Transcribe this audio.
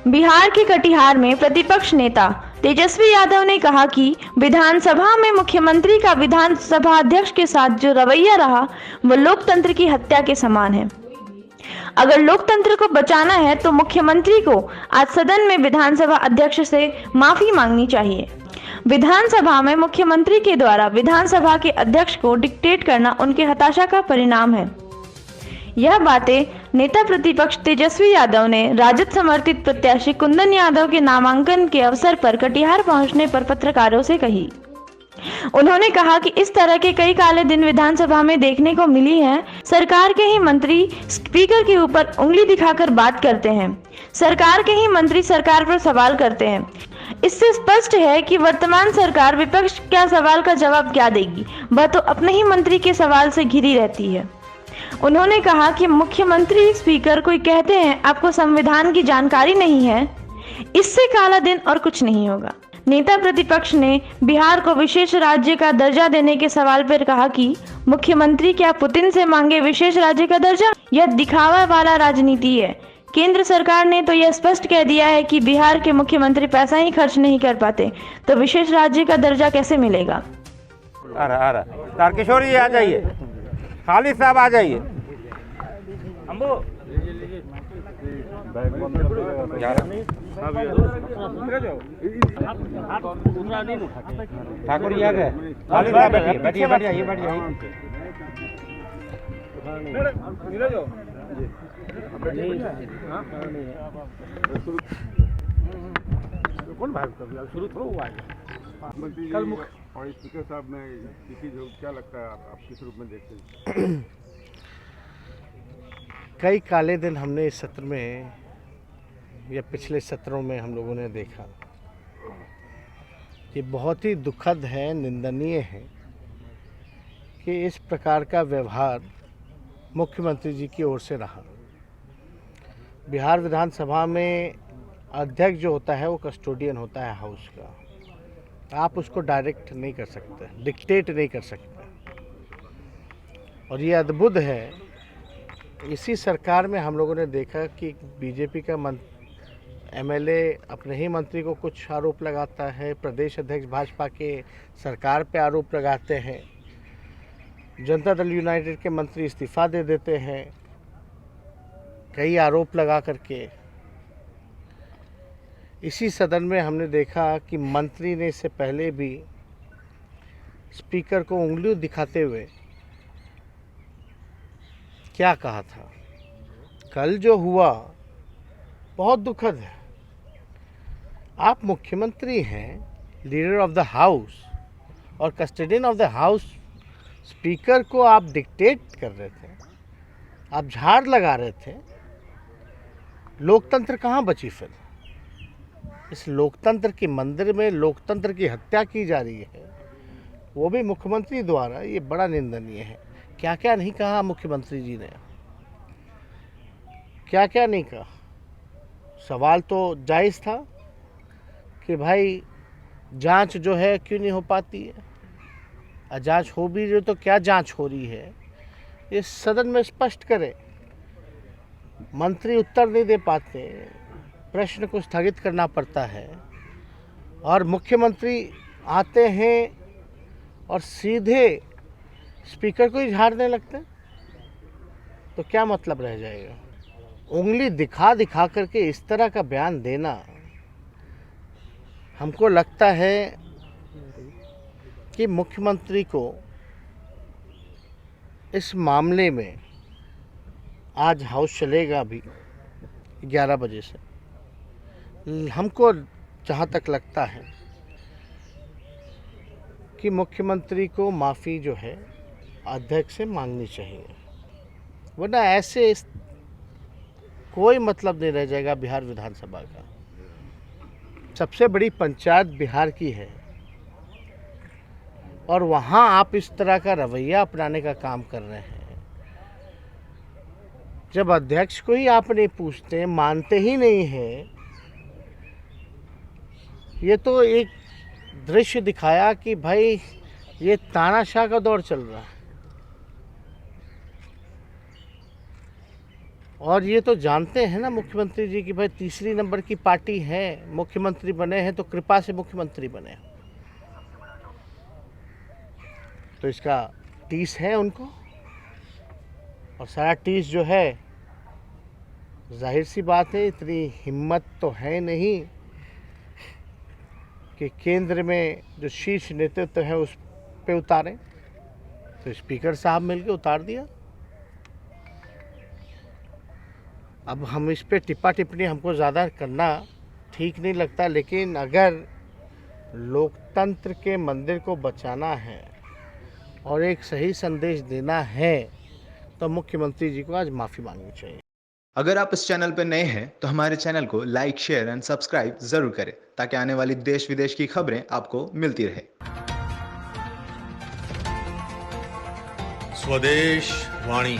बिहार के कटिहार में प्रतिपक्ष नेता तेजस्वी यादव ने कहा कि विधानसभा में मुख्यमंत्री का विधानसभा अध्यक्ष के साथ जो रवैया रहा वह लोकतंत्र की हत्या के समान है। अगर लोकतंत्र को बचाना है तो मुख्यमंत्री को आज सदन में विधानसभा अध्यक्ष से माफी मांगनी चाहिए। विधानसभा में मुख्यमंत्री के द्वारा विधानसभा के अध्यक्ष को डिक्टेट करना उनके हताशा का परिणाम है। यह बातें नेता प्रतिपक्ष तेजस्वी यादव ने राजद समर्थित प्रत्याशी कुंदन यादव के नामांकन के अवसर पर कटिहार पहुंचने पर पत्रकारों से कही। उन्होंने कहा कि इस तरह के कई काले दिन विधानसभा में देखने को मिली हैं। सरकार के ही मंत्री स्पीकर के ऊपर उंगली दिखाकर बात करते हैं। सरकार के ही मंत्री सरकार पर सवाल करते हैं। इससे स्पष्ट है कि वर्तमान सरकार विपक्ष क्या सवाल का जवाब क्या देगी, वह तो अपने ही मंत्री के सवाल से घिरी रहती है। उन्होंने कहा कि मुख्यमंत्री स्पीकर को कहते हैं आपको संविधान की जानकारी नहीं है, इससे काला दिन और कुछ नहीं होगा। नेता प्रतिपक्ष ने बिहार को विशेष राज्य का दर्जा देने के सवाल पर कहा कि मुख्यमंत्री क्या पुतिन से मांगे विशेष राज्य का दर्जा? यह दिखावा वाला राजनीति है। केंद्र सरकार ने तो यह स्पष्ट कह दिया है कि बिहार के मुख्यमंत्री पैसा ही खर्च नहीं कर पाते, तो विशेष राज्य का दर्जा कैसे मिलेगा? आ रहा तारकिशोर जी आ जाइए, खालिद साहब आ जाइए। ठाकुर जी आ गए, खालिद साहब बैठिए बैठिए बैठिए बैठ जाइए। कौन भाग शुरू थोड़ा हुआ है कल मुख्य और स्पीकर साहब ने क्या लगता है आप किस रूप में देखते हैं? कई काले दिन हमने इस सत्र में या पिछले सत्रों में हम लोगों ने देखा। ये बहुत ही दुखद है, निंदनीय है कि इस प्रकार का व्यवहार मुख्यमंत्री जी की ओर से रहा। बिहार विधानसभा में अध्यक्ष जो होता है वो कस्टोडियन होता है हाउस का। आप उसको डायरेक्ट नहीं कर सकते, डिक्टेट नहीं कर सकते। और ये अद्भुत है, इसी सरकार में हम लोगों ने देखा कि बीजेपी का एमएलए अपने ही मंत्री को कुछ आरोप लगाता है, प्रदेश अध्यक्ष भाजपा के सरकार पे आरोप लगाते हैं, जनता दल यूनाइटेड के मंत्री इस्तीफा दे देते हैं कई आरोप लगा करके। इसी सदन में हमने देखा कि मंत्री ने इससे पहले भी स्पीकर को उंगली दिखाते हुए क्या कहा था। कल जो हुआ बहुत दुखद है। आप मुख्यमंत्री हैं, लीडर ऑफ द हाउस और custodian of the house, speaker को आप डिक्टेट कर रहे थे, आप झाड़ लगा रहे थे। लोकतंत्र कहाँ बची फिर? इस लोकतंत्र के मंदिर में लोकतंत्र की हत्या की जा रही है, वो भी मुख्यमंत्री द्वारा। ये बड़ा निंदनीय है। क्या क्या नहीं कहा मुख्यमंत्री जी ने, क्या क्या नहीं कहा। सवाल तो जायज़ था कि भाई जांच जो है क्यों नहीं हो पाती है, और जांच हो भी रही तो क्या जांच हो रही है, इस सदन में स्पष्ट करे। मंत्री उत्तर नहीं दे पाते, प्रश्न को स्थगित करना पड़ता है, और मुख्यमंत्री आते हैं और सीधे स्पीकर को ही झाड़ने लगते हैं, तो क्या मतलब रह जाएगा? उंगली दिखा दिखा करके इस तरह का बयान देना, हमको लगता है कि मुख्यमंत्री को इस मामले में आज हाउस चलेगा भी 11 बजे से। हमको जहाँ तक लगता है कि मुख्यमंत्री को माफ़ी जो है अध्यक्ष से मांगनी चाहिए, वरना ऐसे कोई मतलब नहीं रह जाएगा बिहार विधानसभा का। सबसे बड़ी पंचायत बिहार की है और वहाँ आप इस तरह का रवैया अपनाने का काम कर रहे हैं। जब अध्यक्ष को ही आप नहीं पूछते, मानते ही नहीं हैं, ये तो एक दृश्य दिखाया कि भाई ये तानाशाह का दौर चल रहा है। और ये तो जानते हैं ना मुख्यमंत्री जी कि भाई तीसरी नंबर की पार्टी है, मुख्यमंत्री बने हैं तो कृपा से मुख्यमंत्री बने, तो इसका टीस है उनको। और सारा टीस जो है, जाहिर सी बात है, इतनी हिम्मत तो है नहीं कि केंद्र में जो शीर्ष नेतृत्व है उस पे उतारें। तो स्पीकर साहब मिलके उतार दिया। अब हम इस पे टिप्पा टिप्पणी हमको ज़्यादा करना ठीक नहीं लगता, लेकिन अगर लोकतंत्र के मंदिर को बचाना है और एक सही संदेश देना है तो मुख्यमंत्री जी को आज माफ़ी मांगनी चाहिए। अगर आप इस चैनल पर नए हैं तो हमारे चैनल को लाइक, शेयर एंड सब्सक्राइब जरूर करें ताकि आने वाली देश विदेश की खबरें आपको मिलती रहे। स्वदेश वाणी।